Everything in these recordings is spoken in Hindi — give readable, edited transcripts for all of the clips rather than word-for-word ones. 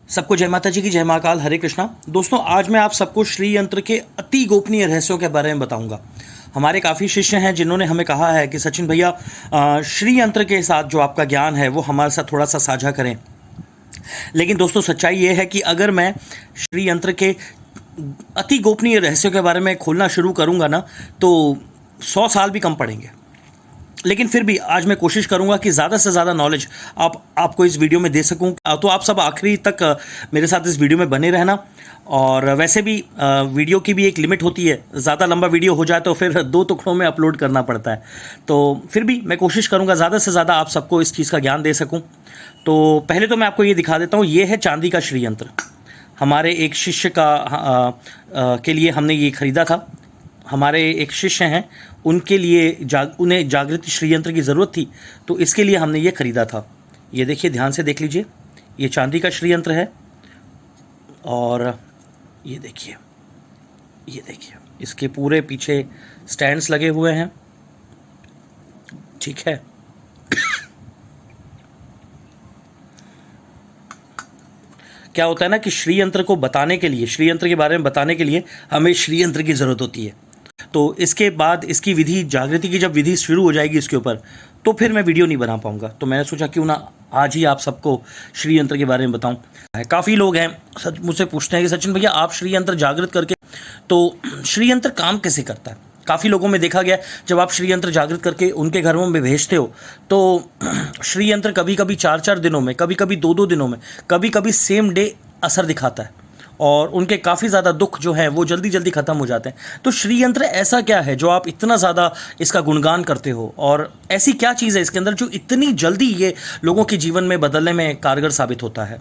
सबको जय माता जी की, जय महाकाल, हरे कृष्णा। दोस्तों, आज मैं आप सबको श्री यंत्र के अति गोपनीय रहस्यों के बारे में बताऊंगा। हमारे काफ़ी शिष्य हैं जिन्होंने हमें कहा है कि सचिन भैया, श्री यंत्र के साथ जो आपका ज्ञान है वो हमारे साथ थोड़ा सा साझा करें। लेकिन दोस्तों, सच्चाई ये है कि अगर मैं श्री यंत्र के अति गोपनीय रहस्यों के बारे में खोलना शुरू करूंगा ना, तो 100 साल भी कम पड़ेंगे। लेकिन फिर भी आज मैं कोशिश करूंगा कि ज़्यादा से ज़्यादा नॉलेज आपको इस वीडियो में दे सकूं। तो आप सब आखिरी तक मेरे साथ इस वीडियो में बने रहना। और वैसे भी वीडियो की भी एक लिमिट होती है, ज़्यादा लंबा वीडियो हो जाए तो फिर 2 टुकड़ों में अपलोड करना पड़ता है। तो फिर भी मैं कोशिश करूंगा ज़्यादा से ज़्यादा आप सबको इस चीज़ का ज्ञान दे सकूँ। तो पहले तो मैं आपको ये दिखा देता हूँ, ये है चांदी का श्री यंत्र। हमारे एक शिष्य के लिए हमने ये ख़रीदा था। हमारे एक शिष्य हैं, उनके लिए उन्हें जागृति श्री यंत्र की ज़रूरत थी, तो इसके लिए हमने ये ख़रीदा था। ये देखिए, ध्यान से देख लीजिए, ये चांदी का श्री यंत्र है। और ये देखिए, इसके पूरे पीछे स्टैंड्स लगे हुए हैं। ठीक है, क्या होता है ना कि श्री यंत्र को बताने के लिए, श्री यंत्र के बारे में बताने के लिए हमें श्री यंत्र की ज़रूरत होती है। तो इसके बाद इसकी विधि, जागृति की जब विधि शुरू हो जाएगी इसके ऊपर, तो फिर मैं वीडियो नहीं बना पाऊंगा। तो मैंने सोचा क्यों ना आज ही आप सबको श्री यंत्र के बारे में बताऊं। काफ़ी लोग हैं मुझसे पूछते हैं कि सचिन भैया, आप श्री यंत्र जागृत करके, तो श्री यंत्र काम कैसे करता है? काफ़ी लोगों में देखा गया, जब आप श्री यंत्र जागृत करके उनके घरों में भेजते हो तो श्री यंत्र कभी कभी 4-4 दिनों में, कभी कभी 2-2 दिनों में, कभी कभी सेम डे असर दिखाता है। और उनके काफ़ी ज़्यादा दुख जो हैं वो जल्दी जल्दी ख़त्म हो जाते हैं। तो श्री यंत्र ऐसा क्या है जो आप इतना ज़्यादा इसका गुणगान करते हो, और ऐसी क्या चीज़ है इसके अंदर जो इतनी जल्दी ये लोगों के जीवन में बदलने में कारगर साबित होता है?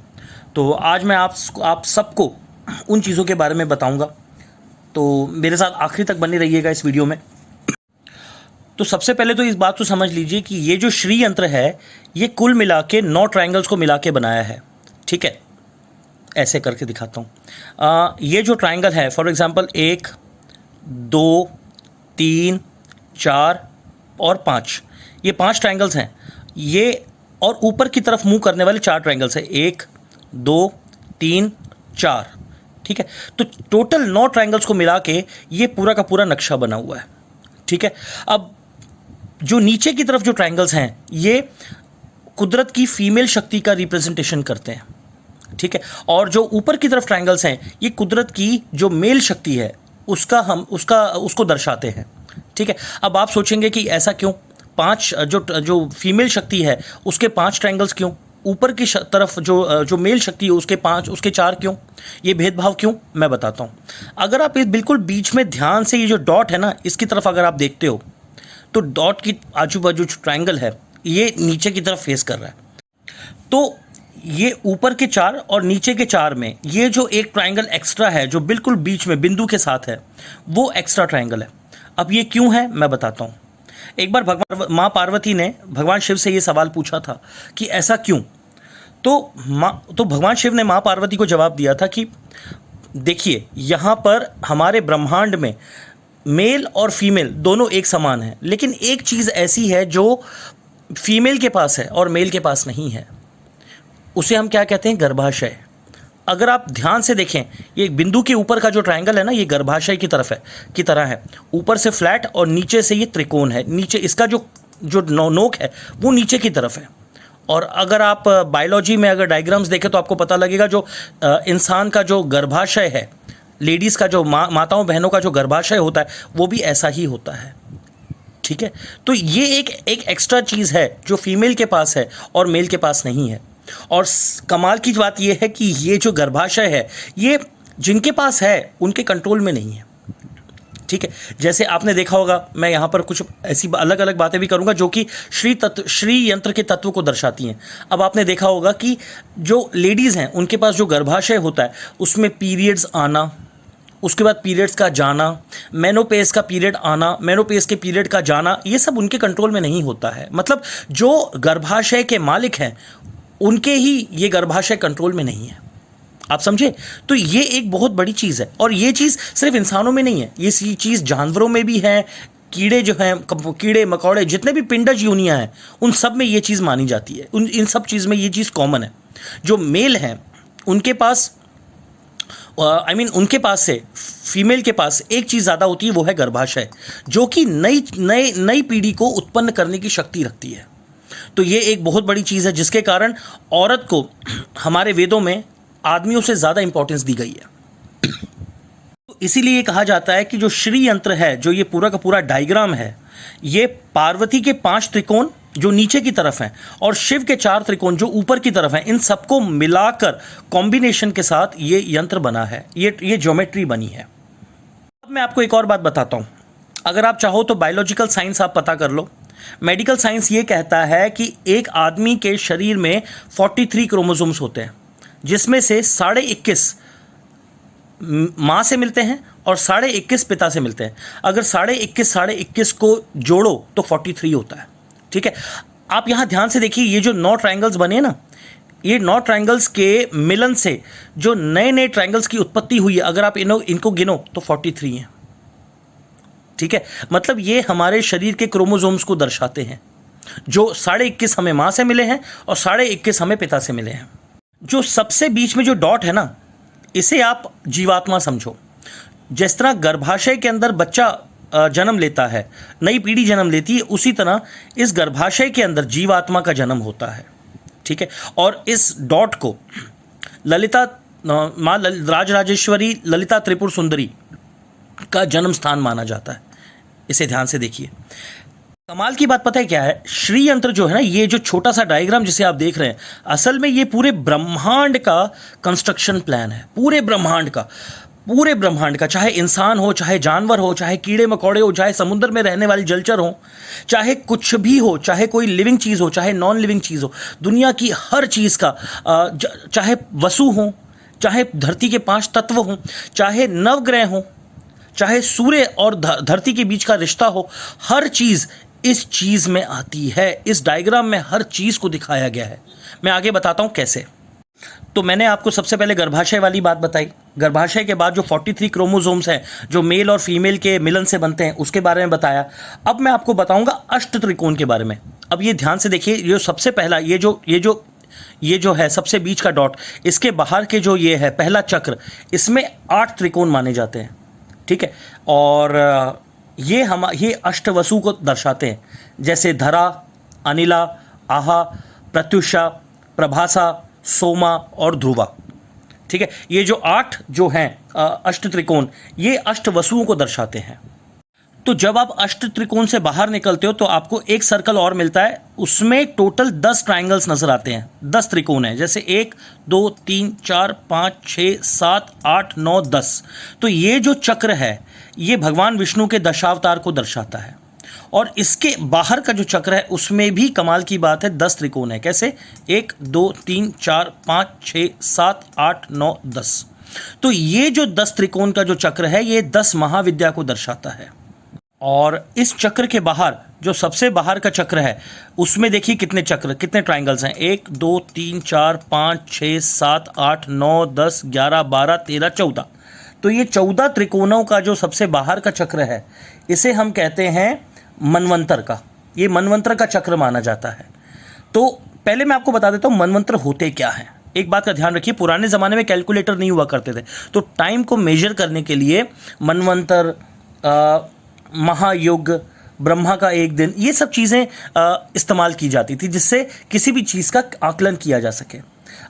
तो आज मैं आप सबको उन चीज़ों के बारे में बताऊंगा। तो मेरे साथ आखिरी तक बने रहिएगा इस वीडियो में। तो सबसे पहले तो इस बात को समझ लीजिए कि ये जो श्री यंत्र है, ये कुल मिला के 9 ट्रायंगल्स को मिला के बनाया है। ठीक है, ऐसे करके दिखाता हूँ। ये जो ट्रायंगल है, फॉर एग्जांपल 1, 2, 3, 4 और 5, ये 5 ट्रायंगल्स हैं। ये और ऊपर की तरफ मुंह करने वाले 4 ट्रायंगल्स हैं, 1, 2, 3, 4। ठीक है, तो टोटल 9 ट्रायंगल्स को मिला के ये पूरा का पूरा नक्शा बना हुआ है। ठीक है, अब जो नीचे की तरफ जो ट्रायंगल्स हैं, ये कुदरत की फीमेल शक्ति का रिप्रेजेंटेशन करते हैं। ठीक है, और जो ऊपर की तरफ ट्रायंगल्स हैं, ये कुदरत की जो मेल शक्ति है उसको दर्शाते हैं। ठीक है, अब आप सोचेंगे कि ऐसा क्यों? 5 जो फीमेल शक्ति है उसके 5 ट्रायंगल्स क्यों? ऊपर की तरफ जो मेल शक्ति है उसके 4 क्यों? ये भेदभाव क्यों? मैं बताता हूँ। अगर आप इस बिल्कुल बीच में ध्यान से, ये जो डॉट है ना, इसकी तरफ अगर आप देखते हो, तो डॉट की आजू बाजू जो ट्रायंगल है ये नीचे की तरफ फेस कर रहा है। तो ये ऊपर के 4 और नीचे के 4 में ये जो एक ट्रायंगल एक्स्ट्रा है, जो बिल्कुल बीच में बिंदु के साथ है, वो एक्स्ट्रा ट्रायंगल है। अब ये क्यों है, मैं बताता हूँ। एक बार माँ पार्वती ने भगवान शिव से ये सवाल पूछा था कि ऐसा क्यों? तो भगवान शिव ने माँ पार्वती को जवाब दिया था कि देखिए, यहाँ पर हमारे ब्रह्मांड में मेल और फीमेल दोनों एक समान हैं, लेकिन एक चीज़ ऐसी है जो फीमेल के पास है और मेल के पास नहीं है। उसे हम क्या कहते हैं? गर्भाशय। अगर आप ध्यान से देखें, ये बिंदु के ऊपर का जो ट्रायंगल है ना, ये गर्भाशय की तरह है। ऊपर से फ्लैट और नीचे से ये त्रिकोण है। नीचे इसका जो नोक है वो नीचे की तरफ है। और अगर आप बायोलॉजी में अगर डायग्राम्स देखें तो आपको पता लगेगा, जो इंसान का जो गर्भाशय है, लेडीज़ का जो माताओं बहनों का जो गर्भाशय होता है, वो भी ऐसा ही होता है। ठीक है, तो ये एक एक्स्ट्रा चीज़ है जो फीमेल के पास है और मेल के पास नहीं है। और कमाल की बात यह है कि ये जो गर्भाशय है, ये जिनके पास है उनके कंट्रोल में नहीं है। ठीक है, जैसे आपने देखा होगा, मैं यहाँ पर कुछ ऐसी अलग अलग बातें भी करूँगा जो कि श्री यंत्र के तत्व को दर्शाती हैं। अब आपने देखा होगा कि जो लेडीज़ हैं उनके पास जो गर्भाशय होता है, उसमें पीरियड्स आना, उसके बाद पीरियड्स का जाना, मेनोपेज का पीरियड आना, मेनोपेज के पीरियड का जाना, ये सब उनके कंट्रोल में नहीं होता है। मतलब जो गर्भाशय के मालिक हैं उनके ही ये गर्भाशय कंट्रोल में नहीं है। आप समझे? तो ये एक बहुत बड़ी चीज़ है। और ये चीज़ सिर्फ इंसानों में नहीं है, ये चीज़ जानवरों में भी है। कीड़े जो हैं, कीड़े मकोड़े, जितने भी पिंडज योनियाँ हैं, उन सब में ये चीज़ मानी जाती है। इन सब चीज़ में ये चीज़ कॉमन है। जो मेल हैं उनके पास उनके पास से फीमेल के पास एक चीज़ ज़्यादा होती है, वो है गर्भाशय, जो कि नई पीढ़ी को उत्पन्न करने की शक्ति रखती है। तो ये एक बहुत बड़ी चीज़ है जिसके कारण औरत को हमारे वेदों में आदमियों से ज़्यादा इंपॉर्टेंस दी गई है। तो इसीलिए कहा जाता है कि जो श्री यंत्र है, जो ये पूरा का पूरा डायग्राम है, ये पार्वती के 5 त्रिकोण जो नीचे की तरफ हैं और शिव के 4 त्रिकोण जो ऊपर की तरफ हैं, इन सबको मिलाकर कॉम्बिनेशन के साथ ये यंत्र बना है, ये ज्योमेट्री बनी है। अब मैं आपको एक और बात बताता हूँ। अगर आप चाहो तो बायोलॉजिकल साइंस आप पता कर लो। मेडिकल साइंस ये कहता है कि एक आदमी के शरीर में 43 क्रोमोसोम्स होते हैं, जिसमें से 21.5 माँ से मिलते हैं और 21.5 पिता से मिलते हैं। अगर 21.5 को जोड़ो तो 43 होता है। ठीक है, आप यहाँ ध्यान से देखिए, ये जो 9 ट्रायंगल्स बने ना, ये 9 ट्रायंगल्स के मिलन से जो नए नए ट्रायंगल्स की उत्पत्ति हुई है, अगर आप इनको गिनो तो 43 हैं। ठीक है, मतलब ये हमारे शरीर के क्रोमोसोम्स को दर्शाते हैं, जो 21.5 हमें माँ से मिले हैं और 21.5 हमें पिता से मिले हैं। जो सबसे बीच में जो डॉट है ना, इसे आप जीवात्मा समझो। जिस तरह गर्भाशय के अंदर बच्चा जन्म लेता है, नई पीढ़ी जन्म लेती है, उसी तरह इस गर्भाशय के अंदर जीवात्मा का जन्म होता है। ठीक है, और इस डॉट को ललिता माँ राजराजेश्वरी ललिता त्रिपुर सुंदरी का जन्म स्थान माना जाता है। इसे ध्यान से देखिए। कमाल की बात पता है क्या है? श्री यंत्र जो है ना, ये जो छोटा सा डायग्राम जिसे आप देख रहे हैं, असल में ये पूरे ब्रह्मांड का कंस्ट्रक्शन प्लान है। पूरे ब्रह्मांड का, चाहे इंसान हो, चाहे जानवर हो, चाहे कीड़े मकोड़े हो, चाहे समुद्र में रहने वाली जलचर हो, चाहे कुछ भी हो, चाहे कोई लिविंग चीज़ हो, चाहे नॉन लिविंग चीज़ हो, दुनिया की हर चीज़ का, चाहे वसु हो, चाहे धरती के 5 तत्व हों, चाहे नवग्रह हों, चाहे सूर्य और धरती के बीच का रिश्ता हो, हर चीज़ इस चीज़ में आती है। इस डायग्राम में हर चीज़ को दिखाया गया है। मैं आगे बताता हूँ कैसे। तो मैंने आपको सबसे पहले गर्भाशय वाली बात बताई। गर्भाशय के बाद जो 43 क्रोमोसोम्स हैं, जो मेल और फीमेल के मिलन से बनते हैं, उसके बारे में बताया। अब मैं आपको बताऊंगा अष्ट त्रिकोण के बारे में। अब ये ध्यान से देखिए, ये सबसे पहला ये जो है सबसे बीच का डॉट, इसके बाहर के जो ये है पहला चक्र, इसमें 8 त्रिकोण माने जाते हैं। ठीक है, और ये अष्टवसु को दर्शाते हैं, जैसे धरा, अनिला, आहा, प्रत्युषा, प्रभासा, सोमा और ध्रुवा। ठीक है, ये जो 8 जो हैं अष्ट त्रिकोण, ये अष्टवसुओं को दर्शाते हैं। तो जब आप अष्ट त्रिकोण से बाहर निकलते हो तो आपको एक सर्कल और मिलता है, उसमें टोटल 10 ट्रायंगल्स नजर आते हैं, 10 त्रिकोण हैं, जैसे 1 2 3 4 5 6 7 8 9 10। तो ये जो चक्र है, ये भगवान विष्णु के दशावतार को दर्शाता है। और इसके बाहर का जो चक्र है, उसमें भी कमाल की बात है, 10 त्रिकोण है। कैसे? 1 2 3 4 5 6 7 8 9 10। तो ये जो 10 त्रिकोण का जो चक्र है, ये 10 महाविद्या को दर्शाता है। और इस चक्र के बाहर जो सबसे बाहर का चक्र है, उसमें देखिए कितने ट्रायंगल्स हैं, 1 2 3 4 5 6 7 8 9 10 11 12 13 14। तो ये 14 त्रिकोणों का जो सबसे बाहर का चक्र है, इसे हम कहते हैं मनवंतर का। ये मनवंतर का चक्र माना जाता है। तो पहले मैं आपको बता देता हूँ मनवंतर होते क्या हैं। एक बात का ध्यान रखिए, पुराने ज़माने में कैलकुलेटर नहीं हुआ करते थे, तो टाइम को मेजर करने के लिए मनवंतर, महायुग, ब्रह्मा का एक दिन, ये सब चीज़ें इस्तेमाल की जाती थी, जिससे किसी भी चीज़ का आकलन किया जा सके।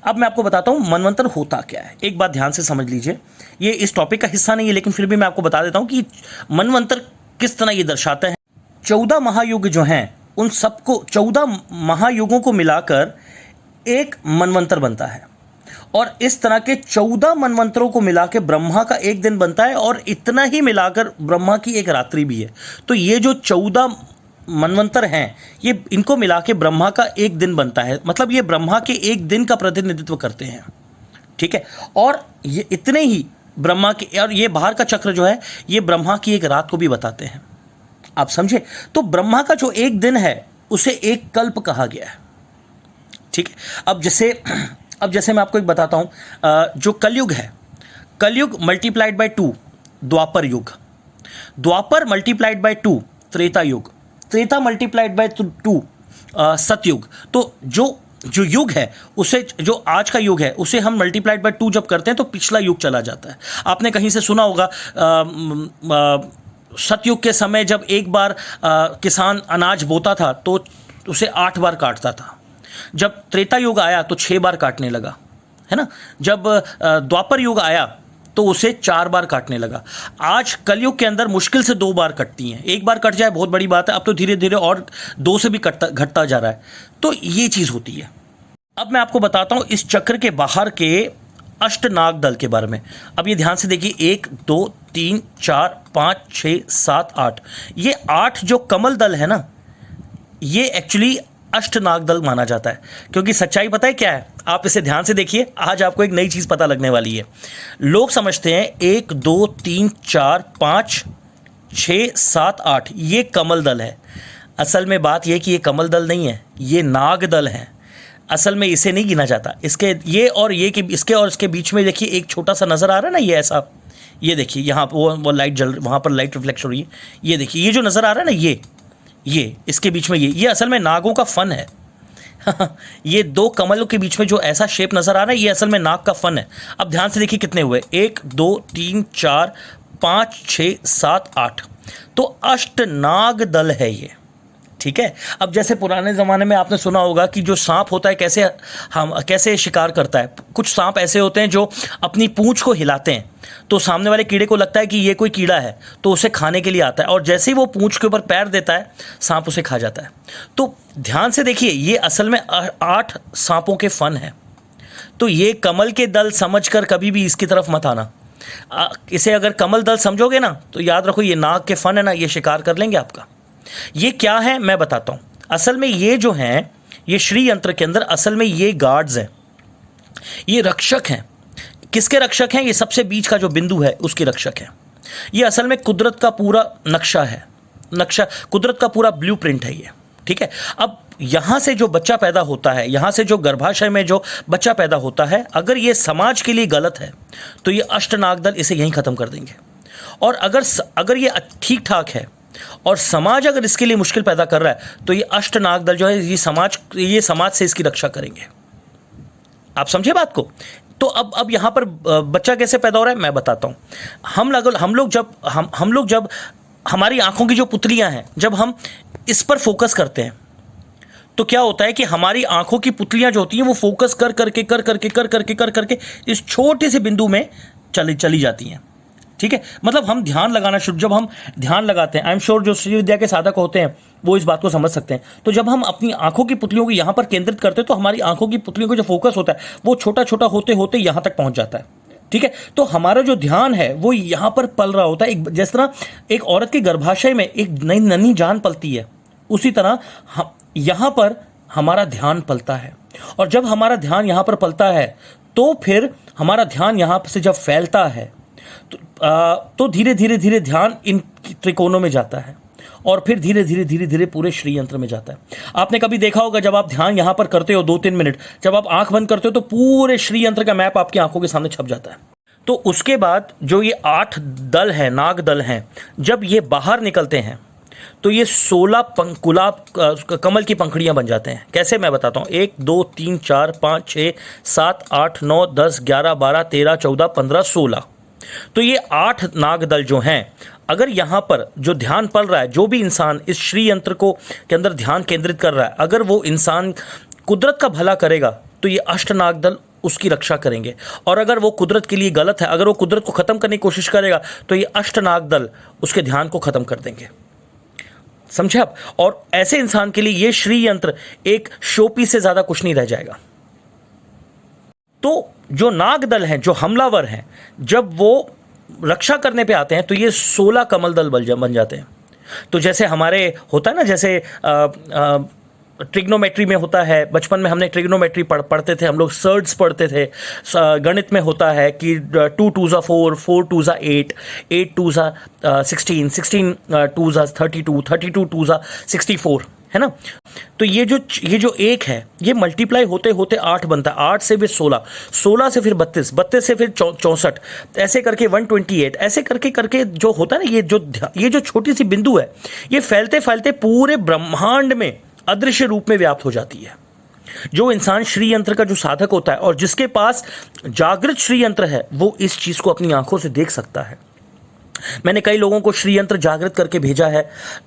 अब मैं आपको बताता हूँ मनवंतर होता क्या है। एक बात ध्यान से समझ लीजिए, ये इस टॉपिक का हिस्सा नहीं है, लेकिन फिर भी मैं आपको बता देता हूँ कि मनवंतर किस तरह ये दर्शाते हैं। 14 महायुग जो हैं, उन सबको 14 महायुगों को मिलाकर एक मनवंतर बनता है, और इस तरह के 14 मनवंतरों को मिला के ब्रह्मा का एक दिन बनता है, और इतना ही मिलाकर ब्रह्मा की एक रात्रि भी है। तो ये जो 14 मनवंतर हैं, ये इनको मिला के ब्रह्मा का एक दिन बनता है। मतलब ये ब्रह्मा के एक दिन का प्रतिनिधित्व करते हैं। ठीक है, और ये इतने ही ब्रह्मा के, और ये बाहर का चक्र जो है, ये ब्रह्मा की एक रात को भी बताते हैं। आप समझे? तो ब्रह्मा का जो एक दिन है, उसे एक कल्प कहा गया है। ठीक है, अब जैसे मैं आपको एक बताता हूँ, जो कलयुग है, कलयुग मल्टीप्लाइड बाय 2 द्वापर युग, द्वापर मल्टीप्लाइड बाय 2 त्रेता युग, त्रेता मल्टीप्लाइड बाय 2 सतयुग। तो जो जो युग है उसे, जो आज का युग है उसे हम मल्टीप्लाइड बाय 2 जब करते हैं तो पिछला युग चला जाता है। आपने कहीं से सुना होगा सतयुग के समय जब एक बार किसान अनाज बोता था तो उसे 8 बार काटता था। जब त्रेता युग आया तो 6 बार काटने लगा, है ना। जब द्वापर युग आया तो उसे 4 बार काटने लगा। आज कलयुग के अंदर मुश्किल से 2 बार कटती हैं। एक बार कट जाए बहुत बड़ी बात है, अब तो धीरे धीरे और 2 से भी घटता जा रहा है। तो ये चीज़ होती है। अब मैं आपको बताता हूँ इस चक्र के बाहर के अष्टनाग दल के बारे में। अब ये ध्यान से देखिए, 1 2 3 4 5 6 7 8, ये 8 जो कमल दल है ना, ये एक्चुअली अष्टनाग दल माना जाता है। क्योंकि सच्चाई पता है क्या है, आप इसे ध्यान से देखिए, आज आपको एक नई चीज़ पता लगने वाली है। लोग समझते हैं 1 2 3 4 5 6 7 8 ये कमल दल है। असल में बात यह कि ये कमल दल नहीं है, ये नाग दल है। असल में इसे नहीं गिना जाता। इसके ये और ये के इसके और इसके बीच में देखिए एक छोटा सा नज़र आ रहा है ना, ये ऐसा, ये देखिए यहाँ वो लाइट जल, वहाँ पर लाइट रिफ्लेक्ट हो रही है। ये देखिए ये जो नज़र आ रहा है ना, ये इसके बीच में ये असल में नागों का फन है। ये 2 कमलों के बीच में जो ऐसा शेप नज़र आ रहा है, ये असल में नाग का फन है। अब ध्यान से देखिए कितने हुए, 1 2 3 4 5 6 7 8, तो अष्टनाग दल है ये। ठीक है। अब जैसे पुराने ज़माने में आपने सुना होगा कि जो सांप होता है कैसे शिकार करता है। कुछ सांप ऐसे होते हैं जो अपनी पूंछ को हिलाते हैं तो सामने वाले कीड़े को लगता है कि ये कोई कीड़ा है, तो उसे खाने के लिए आता है, और जैसे ही वो पूंछ के ऊपर पैर देता है सांप उसे खा जाता है। तो ध्यान से देखिए, ये असल में 8 सांपों के फन है। तो ये कमल के दल समझकर कभी भी इसकी तरफ मत आना। इसे अगर कमल दल समझोगे ना तो याद रखो ये नाग के फन है ना, ये शिकार कर लेंगे आपका। ये क्या है मैं बताता हूँ। असल में ये जो हैं, ये श्री यंत्र के अंदर असल में ये गार्ड्स हैं, ये रक्षक हैं। किसके रक्षक हैं? ये सबसे बीच का जो बिंदु है उसके रक्षक हैं। ये असल में कुदरत का पूरा नक्शा है, कुदरत का पूरा ब्लूप्रिंट है ये। ठीक है। अब यहाँ से जो बच्चा पैदा होता है, यहाँ से जो गर्भाशय में जो बच्चा पैदा होता है, अगर ये समाज के लिए गलत है तो ये अष्टनाग दल इसे यहीं ख़त्म कर देंगे। और अगर ये ठीक ठाक है और समाज अगर इसके लिए मुश्किल पैदा कर रहा है तो ये अष्टनाग दल जो है ये समाज से इसकी रक्षा करेंगे। आप समझे बात को? तो अब यहाँ पर बच्चा कैसे पैदा हो रहा है मैं बताता हूँ। हम लोग जब हमारी आंखों की जो पुतलियाँ हैं, जब हम इस पर फोकस करते हैं तो क्या होता है कि हमारी आंखों की पुतलियाँ जो होती हैं वो फोकस कर करके इस छोटे से बिंदु में चली जाती हैं। ठीक है। मतलब हम जब हम ध्यान लगाते हैं, आई एम श्योर जो श्री विद्या के साधक होते हैं वो इस बात को समझ सकते हैं। तो जब हम अपनी आंखों की पुतलियों को यहाँ पर केंद्रित करते हैं तो हमारी आंखों की पुतलियों का जो फोकस होता है वो छोटा छोटा होते होते यहाँ तक पहुँच जाता है। ठीक है। तो हमारा जो ध्यान है वो यहाँ पर पल रहा होता है। जिस तरह एक औरत के गर्भाशय में एक नई नन्ही जान पलती है, उसी तरह यहाँ पर हमारा ध्यान पलता है। और जब हमारा ध्यान यहाँ पर पलता है तो फिर हमारा ध्यान यहाँ से जब फैलता है तो धीरे धीरे ध्यान इन त्रिकोणों में जाता है और फिर धीरे धीरे पूरे श्री यंत्र में जाता है। आपने कभी देखा होगा जब आप ध्यान यहाँ पर करते हो 2-3 मिनट, जब आप आंख बंद करते हो तो पूरे श्री यंत्र का मैप आपकी आंखों के सामने छप जाता है। तो उसके बाद जो ये 8 दल हैं, नाग दल हैं, जब ये बाहर निकलते हैं तो ये 16 गुलाब कमल की पंखुड़ियाँ बन जाते हैं। कैसे मैं बताता हूँ। 1 2 3 4 5 6 7 8 9 10 11 12 13 14 15 16, तो ये 8 नाग दल जो हैं, अगर यहाँ पर जो ध्यान पल रहा है, जो भी इंसान इस श्री यंत्र के अंदर ध्यान केंद्रित कर रहा है, अगर वो इंसान कुदरत का भला करेगा तो ये अष्टनाग दल उसकी रक्षा करेंगे। और अगर वो कुदरत के लिए गलत है, अगर वो कुदरत को ख़त्म करने की कोशिश करेगा तो ये अष्टनाग दल उसके ध्यान को ख़त्म कर देंगे। समझे आप? और ऐसे इंसान के लिए ये श्री यंत्र एक शोपीस से ज़्यादा कुछ नहीं रह जाएगा। तो जो नाग दल हैं, जो हमलावर हैं, जब वो रक्षा करने पे आते हैं तो ये 16 कमल दल बन जाते हैं। तो जैसे हमारे होता है ना, जैसे ट्रिग्नोमेट्री में होता है, बचपन में हमने ट्रिग्नोमेट्री पढ़ते थे, हम लोग सर्ड्स पढ़ते थे। गणित में होता है कि 2 2 4, 4 2 8, 8 2 16, 16 2 32, 32 2 64, है ना। तो ये जो एक है ये मल्टीप्लाई होते होते 8 बनता है, 8 से फिर 16, 16 से फिर 32, 32 से फिर 64, ऐसे करके 128, ऐसे करके जो होता है ना, ये जो छोटी सी बिंदु है, ये फैलते फैलते पूरे ब्रह्मांड में अदृश्य रूप में व्याप्त हो जाती है। जो इंसान श्री यंत्र का जो साधक होता है और जिसके पास जागृत श्री यंत्र है, वो इस चीज को अपनी आंखों से देख सकता है। मैंने कई लोगों को श्री यंत्र जागृत करके भेजा है।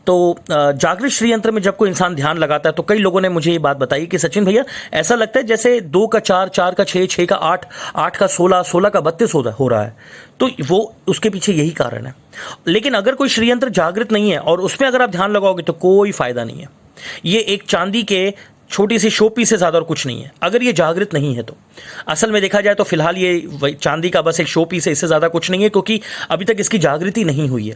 तो जागृत श्री यंत्र में जब कोई इंसान ध्यान लगाता है तो कई लोगों ने मुझे ये बात बताई कि सचिन भैया ऐसा लगता है जैसे 2 का 4, 4 का 6, 6 का 8, 8 का 16, 16 का 32 हो रहा है। तो वो उसके पीछे यही कारण है। लेकिन अगर कोई श्री यंत्र जागृत नहीं है और उसमें अगर आप ध्यान लगाओगे तो कोई फायदा नहीं है। ये एक चांदी के छोटी सी शो पीस से ज़्यादा और कुछ नहीं है, अगर ये जागृत नहीं है तो। असल में देखा जाए तो फिलहाल ये चांदी का बस एक शो पीस है, इससे ज़्यादा कुछ नहीं है, क्योंकि अभी तक इसकी जागृति नहीं हुई है।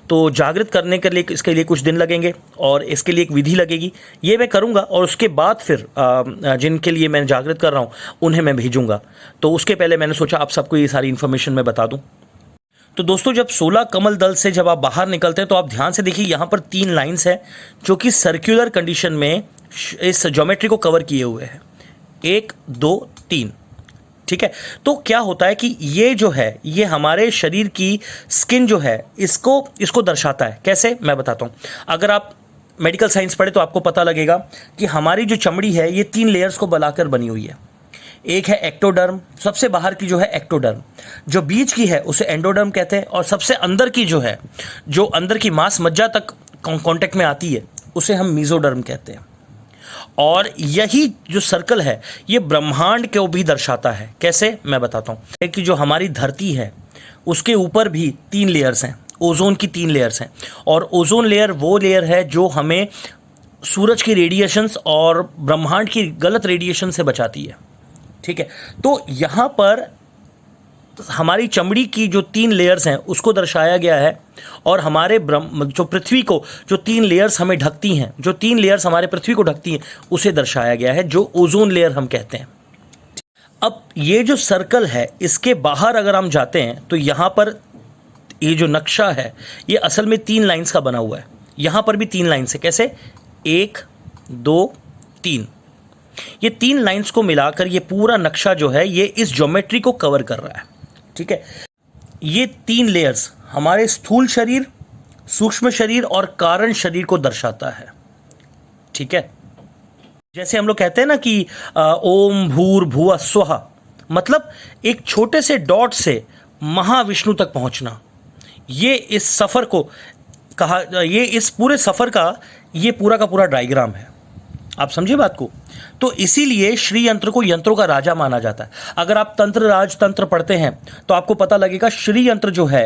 तो जागृत करने के लिए इसके लिए कुछ दिन लगेंगे और इसके लिए एक विधि लगेगी, ये मैं करूँगा और उसके बाद फिर जिनके लिए मैं जागृत कर रहा हूँ उन्हें मैं भेजूँगा। तो उसके पहले मैंने सोचा आप सबको ये सारी इन्फॉर्मेशन मैं बता दूँ। तो दोस्तों, जब 16 कमल दल से जब आप बाहर निकलते हैं तो आप ध्यान से देखिए, यहाँ पर 3 लाइन्स हैं जो कि सर्कुलर कंडीशन में इस ज्योमेट्री को कवर किए हुए हैं, 1 2 3। ठीक है, तो क्या होता है कि ये जो है ये हमारे शरीर की स्किन जो है इसको दर्शाता है। कैसे, मैं बताता हूँ। अगर आप मेडिकल साइंस पढ़े तो आपको पता लगेगा कि हमारी जो चमड़ी है ये 3 लेयर्स को बनाकर बनी हुई है। एक है एक्टोडर्म, सबसे बाहर की जो है एक्टोडर्म, जो बीच की है उसे एंडोडर्म कहते हैं, और सबसे अंदर की जो है, जो अंदर की मांस मज्जा तक कांटेक्ट में आती है, उसे हम मीजोडर्म कहते हैं। और यही जो सर्कल है ये ब्रह्मांड को भी दर्शाता है। कैसे, मैं बताता हूँ कि जो हमारी धरती है उसके ऊपर भी 3 लेयर्स हैं, ओजोन की 3 लेयर्स हैं, और ओजोन लेयर वो लेयर है जो हमें सूरज की रेडिएशंस और ब्रह्मांड की गलत रेडिएशन से बचाती है। ठीक है, तो यहाँ पर हमारी चमड़ी की जो 3 लेयर्स हैं उसको दर्शाया गया है, और हमारे जो पृथ्वी को जो 3 लेयर्स हमें ढकती हैं, जो 3 लेयर्स हमारे पृथ्वी को ढकती हैं, उसे दर्शाया गया है, जो ओजोन लेयर हम कहते हैं। अब ये जो सर्कल है इसके बाहर अगर हम जाते हैं तो यहाँ पर ये जो नक्शा है ये असल में 3 लाइन्स का बना हुआ है। यहाँ पर भी 3 लाइन्स है। कैसे, 1 2 3, ये 3 लाइन्स को मिलाकर ये पूरा नक्शा जो है ये इस ज्योमेट्री को कवर कर रहा है। ठीक है, ये 3 लेयर्स हमारे स्थूल शरीर, सूक्ष्म शरीर और कारण शरीर को दर्शाता है। ठीक है, जैसे हम लोग कहते हैं ना कि ओम भूर्भुवः स्वः, मतलब एक छोटे से डॉट से महाविष्णु तक पहुंचना। ये इस सफर को कहा, ये इस पूरे सफर का ये पूरा का पूरा डायग्राम है। आप समझिए बात को। तो इसीलिए श्री यंत्र को यंत्रों का राजा माना जाता है। अगर आप तंत्र राज तंत्र पढ़ते हैं तो आपको पता लगेगा श्री यंत्र जो है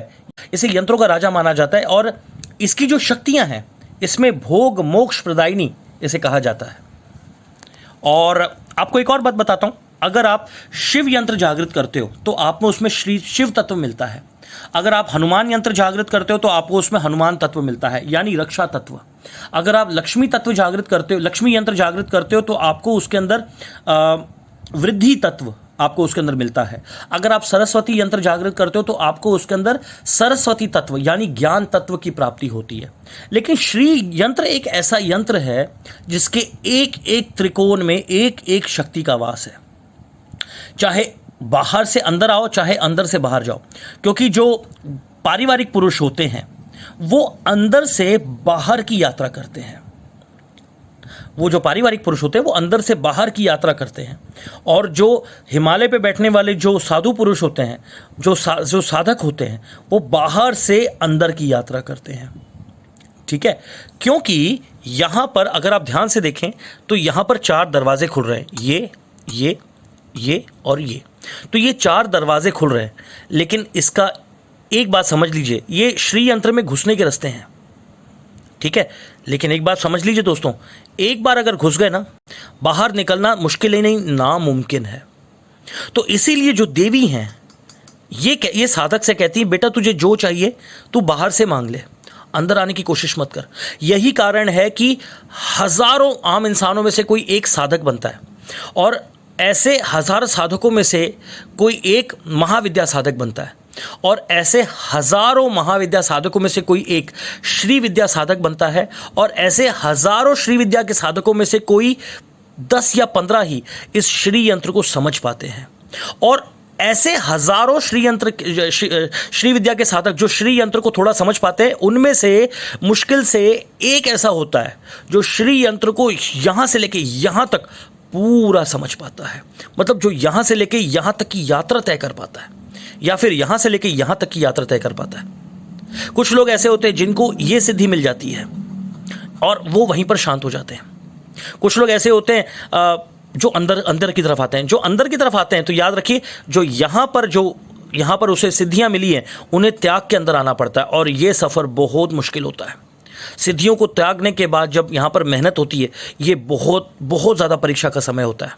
इसे यंत्रों का राजा माना जाता है, और इसकी जो शक्तियां हैं इसमें भोग मोक्ष प्रदायिनी इसे कहा जाता है। और आपको एक और बात बताता हूं, अगर आप शिव यंत्र जागृत करते हो तो आपको उसमें श्री शिव तत्व मिलता है। अगर आप हनुमान यंत्र जागृत करते हो तो आपको उसमें हनुमान तत्व मिलता है, यानी रक्षा तत्व। अगर आप लक्ष्मी तत्व जागृत करते हो, लक्ष्मी यंत्र जागृत करते हो, तो आपको उसके अंदर वृद्धि तत्व आपको उसके अंदर मिलता है। अगर आप सरस्वती यंत्र जागृत करते हो तो आपको उसके अंदर सरस्वती तत्व यानी ज्ञान तत्व की प्राप्ति होती है। लेकिन श्री यंत्र एक ऐसा यंत्र है जिसके एक एक त्रिकोण में एक एक शक्ति का वास है। चाहे बाहर से अंदर आओ, चाहे अंदर से बाहर जाओ, क्योंकि जो पारिवारिक पुरुष होते हैं वो अंदर से बाहर की यात्रा करते हैं। वो जो पारिवारिक पुरुष होते हैं वो अंदर से बाहर की यात्रा करते हैं, और जो हिमालय पे बैठने वाले जो साधु पुरुष होते हैं, जो साधक होते हैं, वो बाहर से अंदर की यात्रा करते हैं। ठीक है, क्योंकि यहाँ पर अगर आप ध्यान से देखें तो यहाँ पर 4 दरवाजे खुल रहे हैं, ये और ये। तो ये 4 दरवाजे खुल रहे हैं, लेकिन इसका एक बात समझ लीजिए, ये श्री यंत्र में घुसने के रास्ते हैं। ठीक है, लेकिन एक बात समझ लीजिए दोस्तों, एक बार अगर घुस गए ना, बाहर निकलना मुश्किल ही नहीं, नामुमकिन है। तो इसीलिए जो देवी हैं ये साधक से कहती है, बेटा तुझे जो चाहिए तू बाहर से मांग ले, अंदर आने की कोशिश मत कर। यही कारण है कि हजारों आम इंसानों में से कोई एक साधक बनता है, और ऐसे 1000 साधकों में से कोई एक महाविद्या साधक बनता है, और ऐसे हजारों महाविद्या साधकों में से कोई एक श्री विद्या साधक बनता है, और ऐसे हजारों श्री विद्या के साधकों में से कोई 10 या 15 ही इस श्री यंत्र को समझ पाते हैं। और ऐसे हजारों श्री विद्या के साधक जो श्री यंत्र को थोड़ा समझ पाते हैं, उनमें से मुश्किल से एक ऐसा होता है जो श्री यंत्र को यहाँ से लेके यहाँ तक पूरा समझ पाता है, मतलब जो यहाँ से लेके यहाँ तक की यात्रा तय कर पाता है, या फिर यहाँ से लेके यहाँ तक की यात्रा तय कर पाता है। कुछ लोग ऐसे होते हैं जिनको ये सिद्धि मिल जाती है और वो वहीं पर शांत हो जाते हैं। कुछ लोग ऐसे होते हैं जो अंदर की तरफ आते हैं। जो अंदर की तरफ आते हैं तो याद रखिए, जो यहाँ पर उसे सिद्धियां मिली हैं, उन्हें त्याग के अंदर आना पड़ता है और ये सफ़र बहुत मुश्किल होता है। सिद्धियों को त्यागने के बाद जब यहाँ पर मेहनत होती है, ये बहुत बहुत ज़्यादा परीक्षा का समय होता है।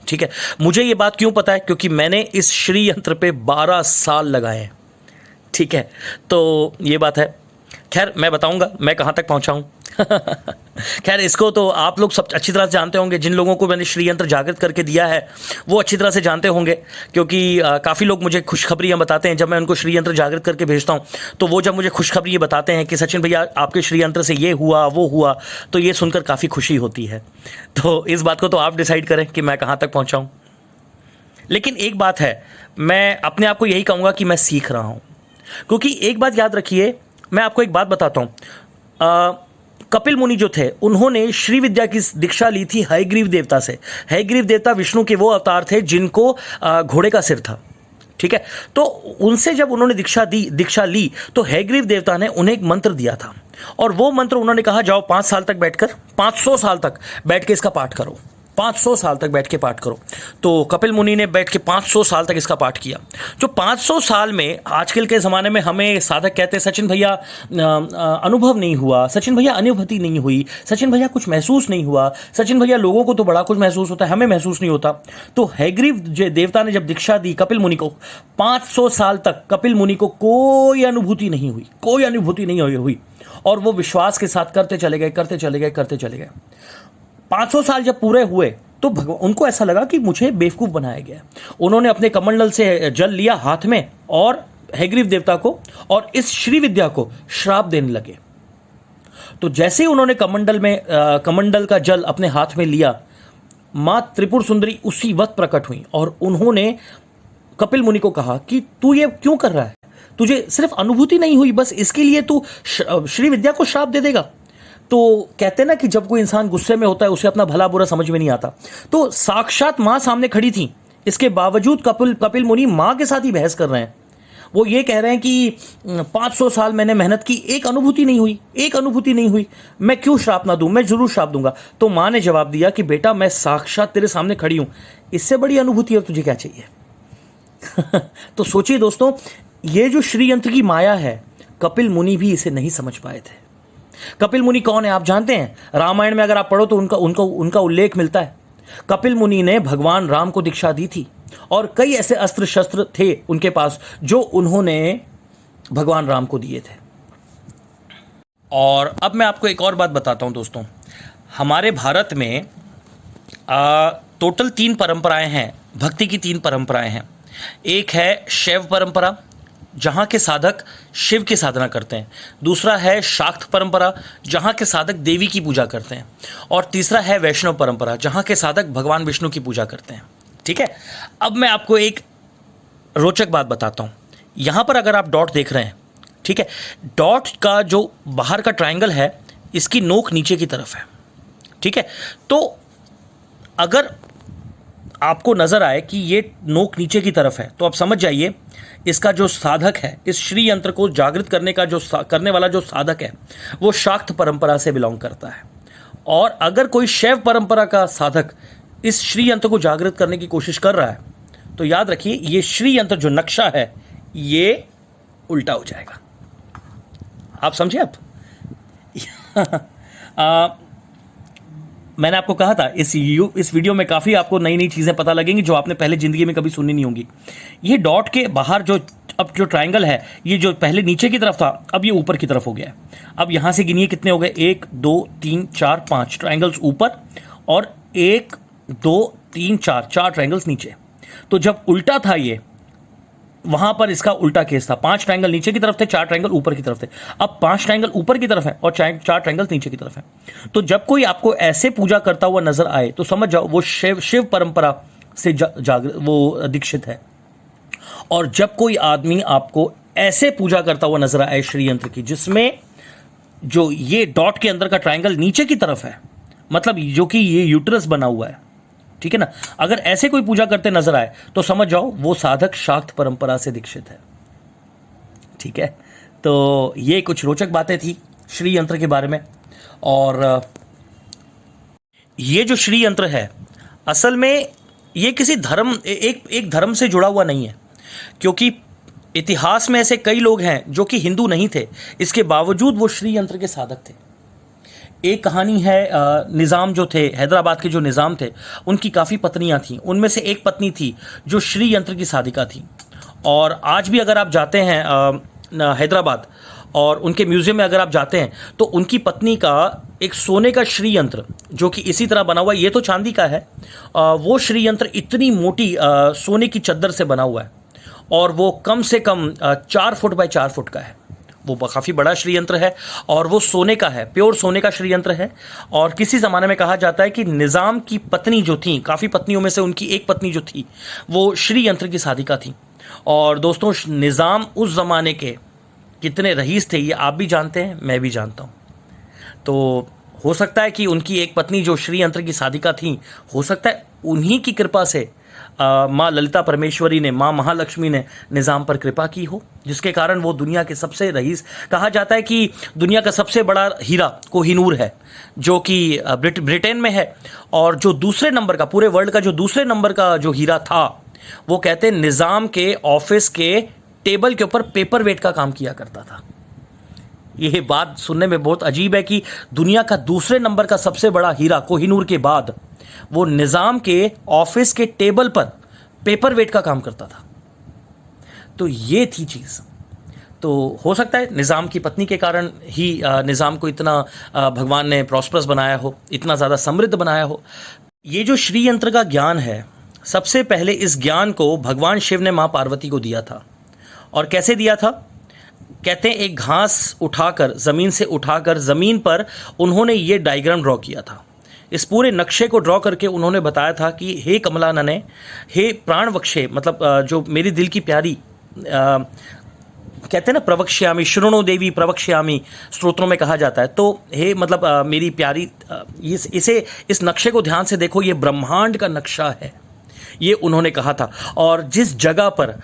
ठीक है, मुझे ये बात क्यों पता है? क्योंकि मैंने इस श्री यंत्र पे 12 साल लगाए हैं। ठीक है, तो ये बात है। खैर, मैं बताऊंगा मैं कहाँ तक पहुँचा हूँ। खैर, इसको तो आप लोग सब अच्छी तरह से जानते होंगे। जिन लोगों को मैंने श्री यंत्र जागृत करके दिया है वो अच्छी तरह से जानते होंगे, क्योंकि काफ़ी लोग मुझे खुशखबरियाँ बताते हैं। जब मैं उनको श्री यंत्र जागृत करके भेजता हूँ तो वो जब मुझे खुशखबरी बताते हैं कि सचिन भैया आपके श्री यंत्र से ये हुआ वो हुआ, तो ये सुनकर काफ़ी खुशी होती है। तो इस बात को तो आप डिसाइड करें कि मैं कहाँ तक पहुँचा हूँ। लेकिन एक बात है, मैं अपने आप को यही कहूँगा कि मैं सीख रहा हूँ। क्योंकि एक बात याद रखिए, मैं आपको एक बात बताता हूँ। कपिल मुनि जो थे, उन्होंने श्री विद्या की दीक्षा ली थी हयग्रीव देवता से। हयग्रीव देवता विष्णु के वो अवतार थे जिनको घोड़े का सिर था। ठीक है, तो उनसे जब उन्होंने दीक्षा ली तो हयग्रीव देवता ने उन्हें एक मंत्र दिया था, और वो मंत्र उन्होंने कहा, जाओ 5 साल तक बैठकर 500 साल तक बैठ के इसका पाठ करो। 500 साल तक बैठ के पाठ करो। तो कपिल मुनि ने बैठ के 500 साल तक इसका पाठ किया। जो 500 साल में, आजकल के ज़माने में हमें साधक कहते हैं, सचिन भैया अनुभव नहीं हुआ, सचिन भैया अनुभूति नहीं हुई, सचिन भैया कुछ महसूस नहीं हुआ, सचिन भैया लोगों को तो बड़ा कुछ महसूस होता है, हमें महसूस नहीं होता। तो हयग्रीव देवता ने जब दीक्षा दी कपिल मुनि को, 500 साल तक कपिल मुनि को कोई अनुभूति नहीं हुई, कोई अनुभूति नहीं हुई, और वो विश्वास के साथ करते चले गए। 500 साल जब पूरे हुए तो उनको ऐसा लगा कि मुझे बेवकूफ़ बनाया गया। उन्होंने अपने कमंडल से जल लिया हाथ में और हयग्रीव देवता को और इस श्री विद्या को श्राप देने लगे। तो जैसे ही उन्होंने कमंडल का जल अपने हाथ में लिया, माँ त्रिपुर सुंदरी उसी वक्त प्रकट हुई और उन्होंने कपिल मुनि को कहा कि तू ये क्यों कर रहा है? तुझे सिर्फ अनुभूति नहीं हुई, बस इसके लिए तू श्री विद्या को श्राप दे देगा? तो कहते हैं ना कि जब कोई इंसान गुस्से में होता है उसे अपना भला बुरा समझ में नहीं आता। तो साक्षात माँ सामने खड़ी थी, इसके बावजूद कपिल मुनि माँ के साथ ही बहस कर रहे हैं। वो ये कह रहे हैं कि 500 साल मैंने मेहनत की, एक अनुभूति नहीं हुई, मैं क्यों श्राप ना दूं? मैं जरूर श्राप दूंगा। तो माँ ने जवाब दिया कि बेटा, मैं साक्षात तेरे सामने खड़ी हूं, इससे बड़ी अनुभूति और तुझे क्या चाहिए? तो सोचिए दोस्तों, ये जो श्री यंत्र की माया है, कपिल मुनि भी इसे नहीं समझ पाए थे। कपिल मुनि कौन है आप जानते हैं? रामायण में अगर आप पढ़ो तो उनका उल्लेख मिलता है। कपिल मुनि ने भगवान राम को दीक्षा दी थी और कई ऐसे अस्त्र शस्त्र थे उनके पास जो उन्होंने भगवान राम को दिए थे। और अब मैं आपको एक और बात बताता हूं दोस्तों, हमारे भारत में टोटल 3 परंपराएं हैं, भक्ति की 3 परंपराएं हैं। एक है शैव परंपरा, जहाँ के साधक शिव की साधना करते हैं। दूसरा है शाक्त परंपरा, जहाँ के साधक देवी की पूजा करते हैं। और तीसरा है वैष्णव परंपरा, जहाँ के साधक भगवान विष्णु की पूजा करते हैं। ठीक है, अब मैं आपको एक रोचक बात बताता हूँ। यहाँ पर अगर आप डॉट देख रहे हैं, ठीक है, डॉट का जो बाहर का ट्रायंगल है, इसकी नोक नीचे की तरफ है। ठीक है, तो अगर आपको नजर आए कि ये नोक नीचे की तरफ है तो आप समझ जाइए इसका जो साधक है, इस श्री यंत्र को जागृत करने का जो करने वाला जो साधक है, वो शाक्त परंपरा से बिलोंग करता है। और अगर कोई शैव परंपरा का साधक इस श्री यंत्र को जागृत करने की कोशिश कर रहा है तो याद रखिए ये श्री यंत्र जो नक्शा है ये उल्टा हो जाएगा। आप समझे? आप मैंने आपको कहा था इस वीडियो में काफ़ी आपको नई नई चीज़ें पता लगेंगी जो आपने पहले ज़िंदगी में कभी सुनी नहीं होंगी। ये डॉट के बाहर अब जो ट्रायंगल है, ये जो पहले नीचे की तरफ था अब ये ऊपर की तरफ हो गया है। अब यहाँ से गिनिए कितने हो गए, 1 2 3 4 5 ट्रायंगल्स ऊपर और 1 2 3 4 ट्रायंगल्स नीचे। तो जब उल्टा था ये, वहां पर इसका उल्टा केस था। 5 ट्रायंगल नीचे की तरफ थे, 4 ट्रायंगल ऊपर की तरफ थे। अब 5 ट्रायंगल ऊपर की तरफ है और 4 ट्रायंगल नीचे की तरफ है। तो जब कोई आपको ऐसे पूजा करता हुआ नजर आए तो समझ जाओ वो शिव परंपरा से वो दीक्षित है। और जब कोई आदमी आपको ऐसे पूजा करता हुआ नजर आए श्री यंत्र की, जिसमें जो ये डॉट के अंदर का ट्रायंगल नीचे की तरफ है, मतलब जो कि ये यूट्रस बना हुआ है, ठीक है ना। अगर ऐसे कोई पूजा करते नजर आए तो समझ जाओ वो साधक शाक्त परंपरा से दीक्षित है। ठीक है, तो ये कुछ रोचक बातें थी श्री यंत्र के बारे में। और ये जो श्री यंत्र है असल में ये किसी धर्म एक धर्म से जुड़ा हुआ नहीं है, क्योंकि इतिहास में ऐसे कई लोग हैं जो कि हिंदू नहीं थे, इसके बावजूद वो श्री यंत्र के साधक थे। एक कहानी है, निज़ाम जो थे, हैदराबाद के जो निज़ाम थे, उनकी काफ़ी पत्नियां थीं। उनमें से एक पत्नी थी जो श्री यंत्र की साधिका थी। और आज भी अगर आप जाते हैं हैदराबाद और उनके म्यूज़ियम में अगर आप जाते हैं तो उनकी पत्नी का एक सोने का श्री यंत्र जो कि इसी तरह बना हुआ है, ये तो चांदी का है, वो श्री यंत्र इतनी मोटी सोने की चद्दर से बना हुआ है और वो कम से कम 4 फुट बाय 4 फुट का है। वो काफ़ी बड़ा श्री यंत्र है और वो सोने का है, प्योर सोने का श्री यंत्र है। और किसी ज़माने में कहा जाता है कि निज़ाम की पत्नी जो थी, काफ़ी पत्नियों में से उनकी एक पत्नी जो थी वो श्री यंत्र की साधिका थी। और दोस्तों, निज़ाम उस ज़माने के कितने रईस थे ये आप भी जानते हैं, मैं भी जानता हूँ। तो हो सकता है कि उनकी एक पत्नी जो श्री यंत्र की साधिका थी, हो सकता है उन्हीं की कृपा से माँ ललिता परमेश्वरी ने, माँ महालक्ष्मी ने निज़ाम पर कृपा की हो, जिसके कारण वो दुनिया के सबसे रईस, कहा जाता है कि दुनिया का सबसे बड़ा हीरा कोहिनूर है जो कि ब्रिटेन में है। और जो दूसरे नंबर का, पूरे वर्ल्ड का जो दूसरे नंबर का जो हीरा था, वो कहते हैं निज़ाम के ऑफिस के टेबल के ऊपर पेपर वेट का काम किया करता था। यह बात सुनने में बहुत अजीब है कि दुनिया का दूसरे नंबर का सबसे बड़ा हीरा कोहिनूर के बाद वो निज़ाम के ऑफिस के टेबल पर पेपर वेट का काम करता था। तो ये थी चीज़। तो हो सकता है निज़ाम की पत्नी के कारण ही निज़ाम को इतना भगवान ने प्रॉस्परस बनाया हो, इतना ज़्यादा समृद्ध बनाया हो। ये जो श्री यंत्र का ज्ञान है, सबसे पहले इस ज्ञान को भगवान शिव ने माँ पार्वती को दिया था। और कैसे दिया था? कहते हैं एक घास उठाकर, ज़मीन से उठाकर, ज़मीन पर उन्होंने ये डायग्राम ड्रॉ किया था। इस पूरे नक्शे को ड्रॉ करके उन्होंने बताया था कि हे कमला नने, हे प्राण वक्षे, मतलब जो मेरी दिल की प्यारी, कहते हैं ना प्रवक्ष्यामी, शृणो देवी प्रवक्ष्यामी स्तोत्रों में कहा जाता है। तो हे मतलब मेरी प्यारी, इस नक्शे को ध्यान से देखो, ये ब्रह्मांड का नक्शा है, ये उन्होंने कहा था। और जिस जगह पर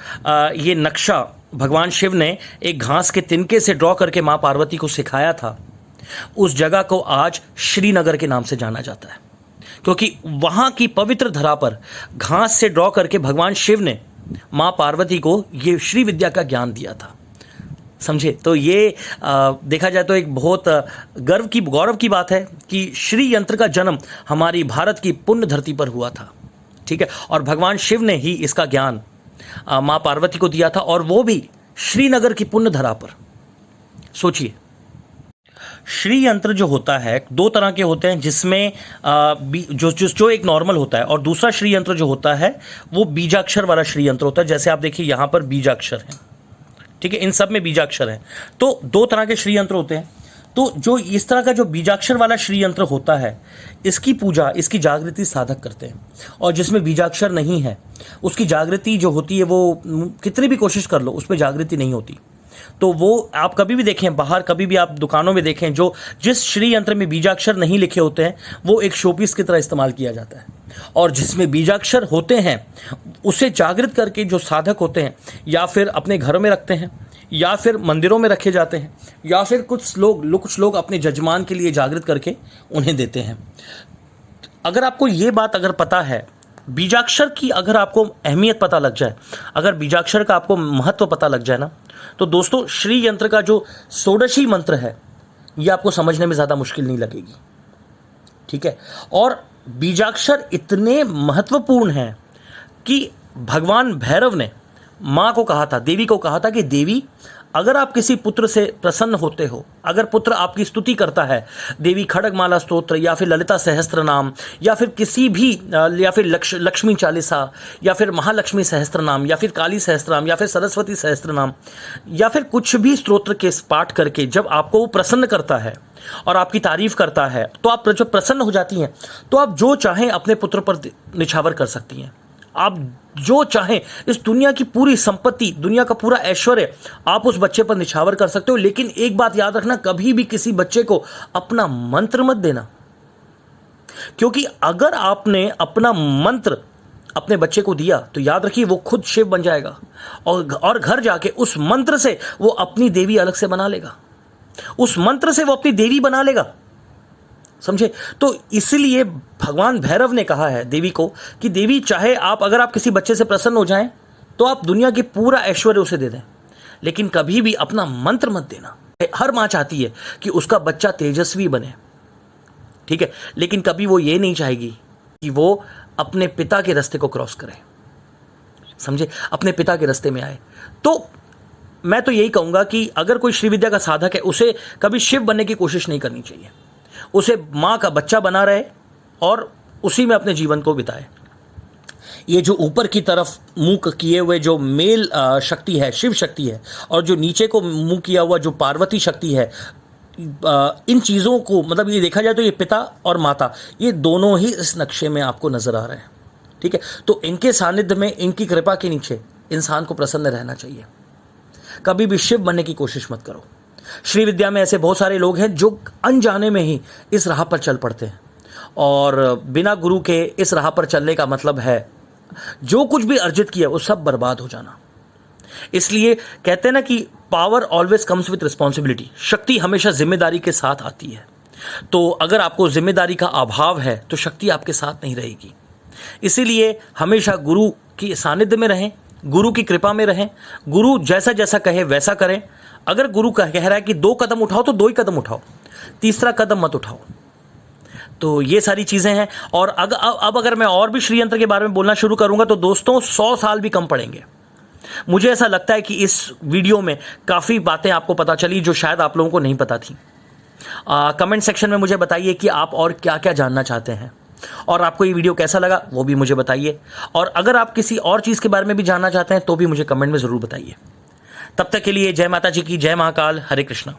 ये नक्शा भगवान शिव ने एक घास के तिनके से ड्रॉ करके माँ पार्वती को सिखाया था, उस जगह को आज श्रीनगर के नाम से जाना जाता है, क्योंकि वहाँ की पवित्र धरा पर घास से ड्रॉ करके भगवान शिव ने माँ पार्वती को ये श्री विद्या का ज्ञान दिया था। समझे? तो ये देखा जाए तो एक बहुत गौरव की बात है कि श्री यंत्र का जन्म हमारी भारत की पुण्य धरती पर हुआ था। ठीक है, और भगवान शिव ने ही इसका ज्ञान माँ पार्वती को दिया था, और वो भी श्रीनगर की पुण्य धरा पर। सोचिए, श्री यंत्र जो होता है 2 तरह के होते हैं, जिसमें जो एक नॉर्मल होता है, और दूसरा श्री यंत्र जो होता है वो बीजाक्षर वाला श्री यंत्र होता है। जैसे आप देखिए यहाँ पर बीजाक्षर हैं, ठीक है, इन सब में बीजाक्षर हैं। तो 2 तरह के श्री यंत्र होते हैं। तो जो इस तरह का जो बीजाक्षर वाला श्री यंत्र होता है, इसकी पूजा, इसकी जागृति साधक करते हैं। और जिसमें बीजाक्षर नहीं है, उसकी जागृति जो होती है वो कितनी भी कोशिश कर लो, उसमें जागृति नहीं होती। तो वो आप कभी भी देखें, बाहर कभी भी आप दुकानों में देखें, जिस श्री यंत्र में बीजाक्षर नहीं लिखे होते हैं, वो एक शोपीस की तरह इस्तेमाल किया जाता है। और जिसमें बीजाक्षर होते हैं, उसे जागृत करके जो साधक होते हैं, या फिर अपने घरों में रखते हैं, या फिर मंदिरों में रखे जाते हैं, या फिर कुछ लोग अपने जजमान के लिए जागृत करके उन्हें देते हैं। अगर आपको ये बात अगर पता है, बीजाक्षर की अगर आपको अहमियत पता लग जाए, अगर बीजाक्षर का आपको महत्व पता लग जाए ना, तो दोस्तों श्री यंत्र का जो षोडशी मंत्र है, ये आपको समझने में ज़्यादा मुश्किल नहीं लगेगी। ठीक है, और बीजाक्षर इतने महत्वपूर्ण हैं कि भगवान भैरव ने माँ को कहा था, देवी को कहा था कि देवी, अगर आप किसी पुत्र से प्रसन्न होते हो, अगर पुत्र आपकी स्तुति करता है, देवी खड्गमाला स्तोत्र या फिर ललिता सहस्त्र नाम, या फिर किसी भी, या फिर लक्ष्मी चालीसा, या फिर महालक्ष्मी सहस्त्र नाम, या फिर काली सहस्त्र नाम, या फिर सरस्वती सहस्त्र नाम, या फिर कुछ भी स्तोत्र के पाठ करके जब आपको वो प्रसन्न करता है और आपकी तारीफ करता है, तो आप जब प्रसन्न हो जाती हैं, तो आप जो चाहें अपने पुत्र पर निछावर कर सकती हैं। आप जो चाहें, इस दुनिया की पूरी संपत्ति, दुनिया का पूरा ऐश्वर्य आप उस बच्चे पर निछावर कर सकते हो। लेकिन एक बात याद रखना, कभी भी किसी बच्चे को अपना मंत्र मत देना। क्योंकि अगर आपने अपना मंत्र अपने बच्चे को दिया तो याद रखिए वो खुद शिव बन जाएगा और घर जाके उस मंत्र से वो अपनी देवी अलग से बना लेगा, उस मंत्र से वो अपनी देवी बना लेगा, समझे। तो इसलिए भगवान भैरव ने कहा है देवी को कि देवी चाहे अगर आप किसी बच्चे से प्रसन्न हो जाएं तो आप दुनिया की पूरा ऐश्वर्य उसे दे दें, लेकिन कभी भी अपना मंत्र मत देना। हर माँ चाहती है कि उसका बच्चा तेजस्वी बने, ठीक है, लेकिन कभी वो ये नहीं चाहेगी कि वो अपने पिता के रास्ते को क्रॉस करे, समझे, अपने पिता के रास्ते में आए। तो मैं तो यही कहूंगा कि अगर कोई श्री विद्या का साधक है उसे कभी शिव बनने की कोशिश नहीं करनी चाहिए, उसे माँ का बच्चा बना रहे और उसी में अपने जीवन को बिताए। ये जो ऊपर की तरफ मुंह किए हुए जो मेल शक्ति है, शिव शक्ति है, और जो नीचे को मुंह किया हुआ जो पार्वती शक्ति है, इन चीज़ों को मतलब ये देखा जाए तो ये पिता और माता ये दोनों ही इस नक्शे में आपको नजर आ रहे हैं, ठीक है। तो इनके सानिध्य में, इनकी कृपा के नीचे इंसान को प्रसन्न रहना चाहिए। कभी भी शिव बनने की कोशिश मत करो। श्री विद्या में ऐसे बहुत सारे लोग हैं जो अनजाने में ही इस राह पर चल पड़ते हैं, और बिना गुरु के इस राह पर चलने का मतलब है जो कुछ भी अर्जित किया वो सब बर्बाद हो जाना। इसलिए कहते हैं ना कि power always comes with responsibility, शक्ति हमेशा जिम्मेदारी के साथ आती है। तो अगर आपको जिम्मेदारी का अभाव है तो शक्ति आपके साथ नहीं रहेगी। इसीलिए हमेशा गुरु की सानिध्य में रहें, गुरु की कृपा में रहें, गुरु जैसा जैसा कहे वैसा करें। अगर गुरु कह रहा है कि 2 कदम उठाओ तो 2 ही कदम उठाओ, तीसरा कदम मत उठाओ। तो ये सारी चीज़ें हैं। और अब अगर मैं और भी श्री यंत्र के बारे में बोलना शुरू करूंगा तो दोस्तों 100 साल भी कम पड़ेंगे। मुझे ऐसा लगता है कि इस वीडियो में काफ़ी बातें आपको पता चली जो शायद आप लोगों को नहीं पता थी। कमेंट सेक्शन में मुझे बताइए कि आप और क्या क्या जानना चाहते हैं, और आपको ये वीडियो कैसा लगा वो भी मुझे बताइए। और अगर आप किसी और चीज़ के बारे में भी जानना चाहते हैं तो भी मुझे कमेंट में ज़रूर बताइए। तब तक के लिए जय माता जी की, जय महाकाल, हरे कृष्णा।